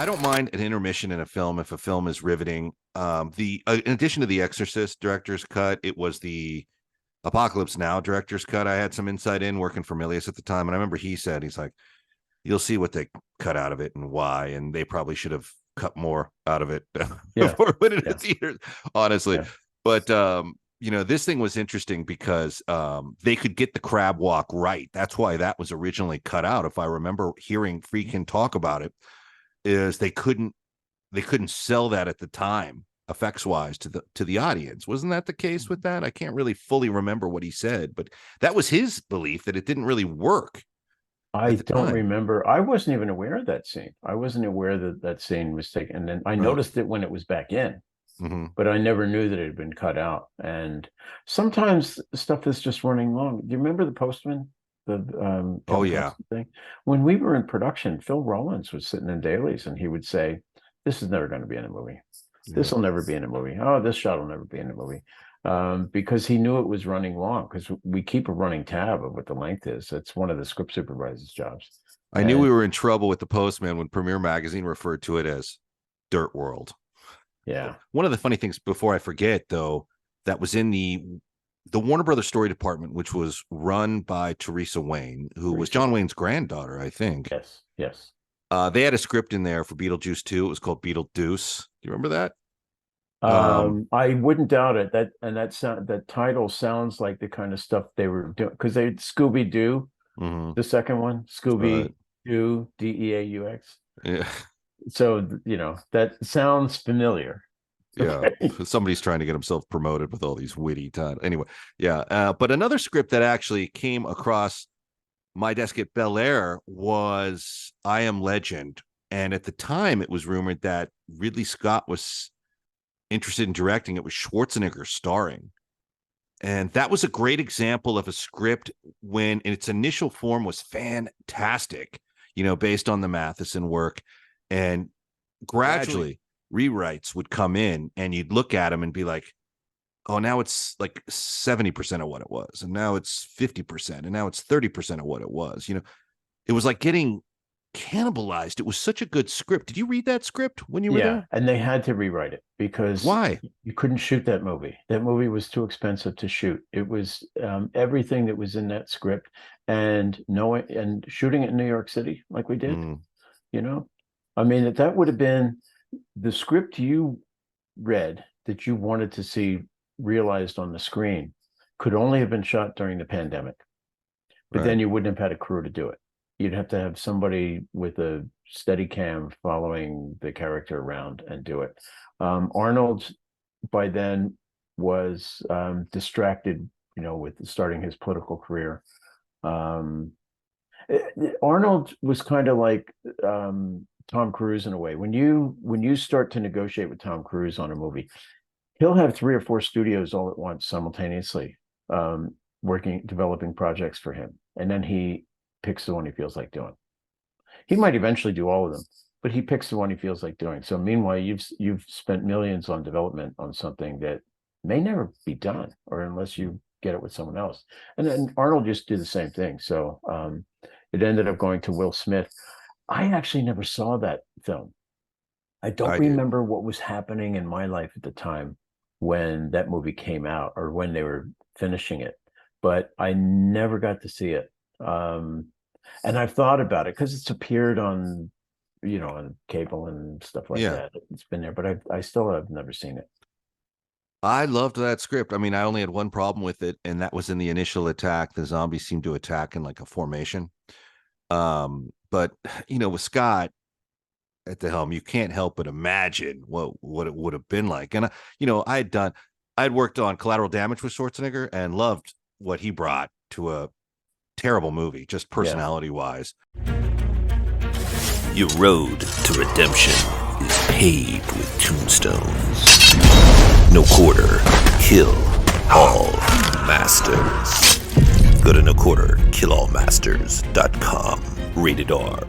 I don't mind an intermission in a film if a film is riveting. In addition to the Exorcist director's cut, it was the Apocalypse Now director's cut. I had some insight in working for Milius at the time, and I remember he's like, "You'll see what they cut out of it and why, and they probably should have cut more out of it before putting it in theaters." Honestly, but this thing was interesting because they could get the crab walk right. That's why that was originally cut out. If I remember hearing Friedkin talk about it, is they couldn't sell that at the time effects wise to the audience. Wasn't that the case with that? I can't really fully remember what he said, but that was his belief that it didn't really work. I don't remember. I wasn't even aware of that scene. I wasn't aware that scene was taken. And then I noticed it when it was back in, but I never knew that it had been cut out. And sometimes stuff is just running long. Do you remember The Postman? Thing? When we were in production, Phil Rollins was sitting in dailies and he would say, "This is never going to be in a movie. This will never be in a movie. Oh, this shot will never be in a movie." Because he knew it was running long, because we keep a running tab of what the length is. It's one of the script supervisor's jobs. I knew we were in trouble with The Postman when Premiere Magazine referred to it as Dirtworld. Yeah. One of the funny things, before I forget, though, that was in the Warner Brothers story department, which was run by Teresa Wayne, who was John Wayne's granddaughter, I think. Yes. They had a script in there for Beetlejuice 2. It was called Beetlejuice. Do you remember that? I wouldn't doubt it. That title sounds like the kind of stuff they were doing, because they Scooby-Doo, the second one, Scooby-Doo, Deaux. Yeah. So that sounds familiar. Yeah, somebody's trying to get himself promoted with all these witty titles. Anyway, but another script that actually came across my desk at Bel Air was I Am Legend. And at the time, it was rumored that Ridley Scott was interested in directing. It was Schwarzenegger starring. And that was a great example of a script when in its initial form was fantastic, based on the Matheson work. And gradually rewrites would come in and you'd look at them and be like, oh, now it's like 70% of what it was. And now it's 50%. And now it's 30% of what it was. It was like getting cannibalized. It was such a good script. Did you read that script when you were there? And they had to rewrite it because why? You couldn't shoot that movie. That movie was too expensive to shoot. It was everything that was in that script, and shooting it in New York City like we did, I mean, that would have been the script you read that you wanted to see realized on the screen could only have been shot during the pandemic, but then you wouldn't have had a crew to do it. You'd have to have somebody with a steady cam following the character around and do it. Arnold by then was distracted, with starting his political career. Arnold was kind of like Tom Cruise in a way. When you start to negotiate with Tom Cruise on a movie, he'll have 3 or 4 studios all at once simultaneously developing projects for him, and then he picks the one he feels like doing. He might eventually do all of them, but he picks the one he feels like doing. So meanwhile, you've spent millions on development on something that may never be done, or unless you get it with someone else. And then Arnold just did the same thing. So it ended up going to Will Smith. I actually never saw that film. I don't remember what was happening in my life at the time when that movie came out or when they were finishing it, but I never got to see it. And I've thought about it because it's appeared on, on cable and stuff like that. It's been there, but I still have never seen it. I loved that script. I mean, I only had one problem with it, and that was in the initial attack. The zombies seemed to attack in like a formation. But with Scott at the helm, you can't help but imagine what it would have been like. And I'd worked on Collateral Damage with Schwarzenegger and loved what he brought to a terrible movie, just personality wise. Your road to redemption is paved with tombstones. No quarter, kill all masters. Go to noquarterkillallmasters.com. Rated R.